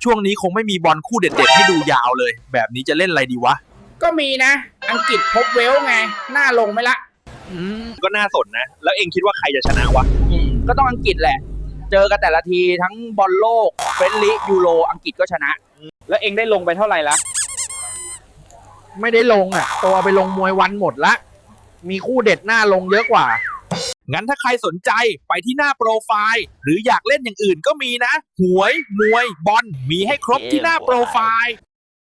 ช่วงนี้คงไม่มีบอลคู่เด็ดๆให้ดูยาวเลยแบบนี้จะเล่นอะไรดีวะก็มีนะอังกฤษพบเวลไงน่าลงไหมละก็น่าสนนะแล้วเองคิดว่าใครจะชนะวะก็ต้องอังกฤษแหละเจอกันแต่ละทีทั้งบอลโลกเฟรนลี่ยูโรอังกฤษก็ชนะแล้วเองได้ลงไปเท่าไหร่ละไม่ได้ลงอ่ะตัวไปลงมวยวันหมดละมีคู่เด็ดหน้าลงเยอะกว่างั้นถ้าใครสนใจไปที่หน้าโปรไฟล์หรืออยากเล่นอย่างอื่นก็มีนะหวยมวยบอลมีให้ครบที่หน้าโปรไฟล์